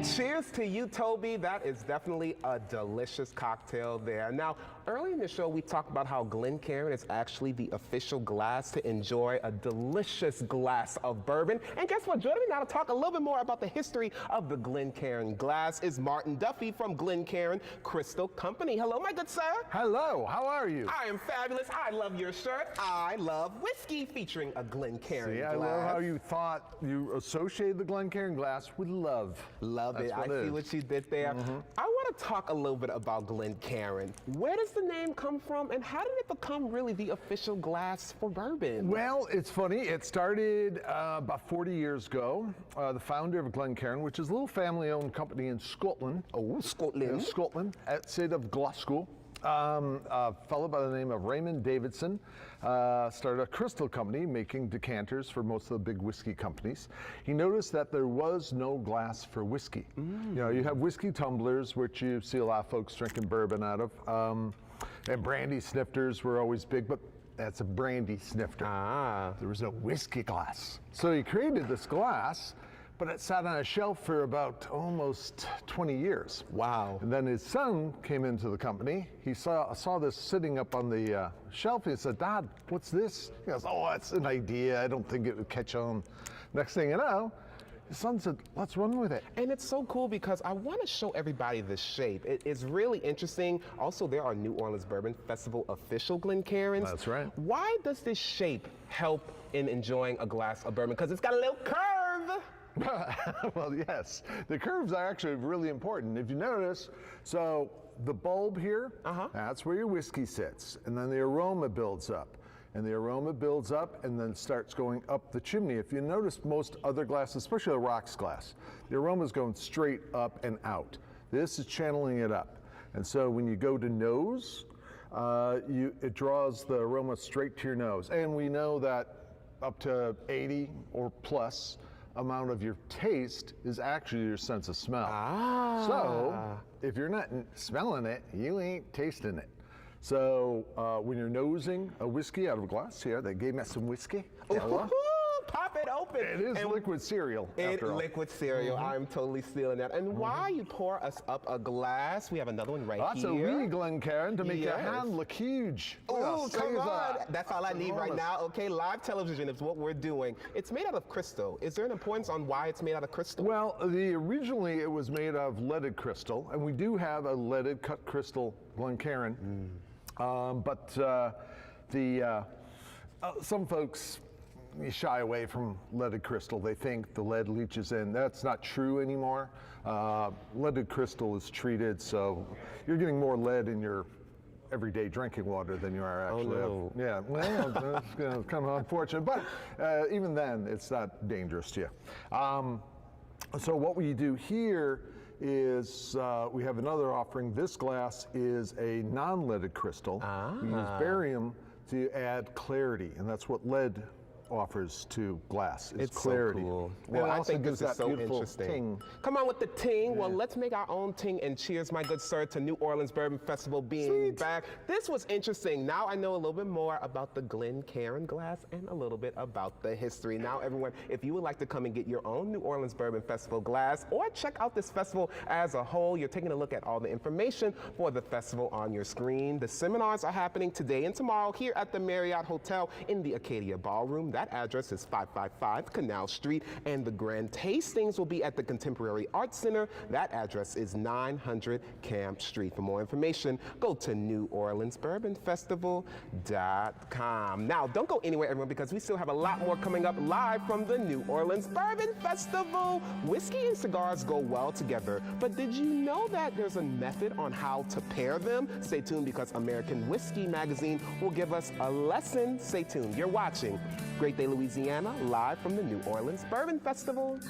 Cheers to you, Toby. That is definitely a delicious cocktail there. Now, early in the show, we talked about how Glencairn is actually the official glass to enjoy a delicious glass of bourbon. And guess what? Joining me now to talk a little bit more about the history of the Glencairn glass is Martin Duffy from Glencairn Crystal Company. Hello, my good sir. Hello, how are you? I am fabulous. I love your shirt. I love whiskey featuring a Glencairn See, glass. I love how you thought you associated the Glencairn glass with love. Love it. That's I see what you did there. I want to talk a little bit about Glencairn. Where does the name come from, and how did it become really the official glass for bourbon? Well, it's funny. It started about 40 years ago. The founder of Glencairn, which is a little family-owned company in Scotland. Oh, Scotland. Scotland, outside of Glasgow. A fellow by the name of Raymond Davidson started a crystal company making decanters for most of the big whiskey companies. He noticed that there was no glass for whiskey. You know, you have whiskey tumblers, which you see a lot of folks drinking bourbon out of, and brandy snifters were always big, but that's a brandy snifter. There was no whiskey glass. So he created this glass, but it sat on a shelf for about almost 20 years. Wow. And then his son came into the company. He saw this sitting up on the shelf. He said, "Dad, what's this?" He goes, "Oh, it's an idea. I don't think it would catch on." Next thing you know, his son said, "Let's run with it." And it's so cool because I want to show everybody this shape. It's really interesting. Also, there are New Orleans Bourbon Festival official Glencairns. That's right. Why does this shape help in enjoying a glass of bourbon? Because it's got a little curve. Well, yes. The curves are actually really important. If you notice, so the bulb here, that's where your whiskey sits. And then the aroma builds up. And the aroma builds up and then starts going up the chimney. If you notice most other glasses, especially a rocks glass, the aroma is going straight up and out. This is channeling it up. And so when you go to nose, it draws the aroma straight to your nose. And we know that up to 80 or plus amount of your taste is actually your sense of smell. So if you're not smelling it, you ain't tasting it. So when you're nosing a whiskey out of a glass here, they gave me some whiskey. Pop it open. It is liquid cereal, after all. Liquid cereal. I'm totally stealing that. And while you pour us up a glass, we have another one right That's here. That's a wee Glencairn to make your hand look huge. Oh, come on. That's all I need right now. Okay, live television is what we're doing. It's made out of crystal. Is there an importance on why it's made out of crystal? Well, originally it was made of leaded crystal, and we do have a leaded cut crystal Glencairn. But some folks shy away from leaded crystal. They think the lead leaches in. That's not true anymore. Leaded crystal is treated, so you're getting more lead in your everyday drinking water than you are actually. Oh, no. Yeah, well, that's kind of unfortunate, but even then, it's not dangerous to you. So what we do here is we have another offering. This glass is a non-leaded crystal. We use barium to add clarity, and that's what lead offers to glass. It's clarity. So cool. Well, I think gives this is that so beautiful interesting. ting. Come on with the ting. Well, let's make our own ting and cheers, my good sir, to New Orleans Bourbon Festival being back. This was interesting. Now I know a little bit more about the Glencairn glass and a little bit about the history. Now, everyone, if you would like to come and get your own New Orleans Bourbon Festival glass or check out this festival as a whole, you're taking a look at all the information for the festival on your screen. The seminars are happening today and tomorrow here at the Marriott Hotel in the Acadia Ballroom. That address is 555 Canal Street, and the grand tastings will be at the Contemporary Arts Center. That address is 900 Camp Street. For more information, go to NewOrleansBourbonFestival.com. Now, don't go anywhere, everyone, because we still have a lot more coming up live from the New Orleans Bourbon Festival. Whiskey and cigars go well together, but did you know that there's a method on how to pair them? Stay tuned, because American Whiskey Magazine will give us a lesson. Stay tuned. You're watching Great Day Louisiana, live from the New Orleans Bourbon Festival.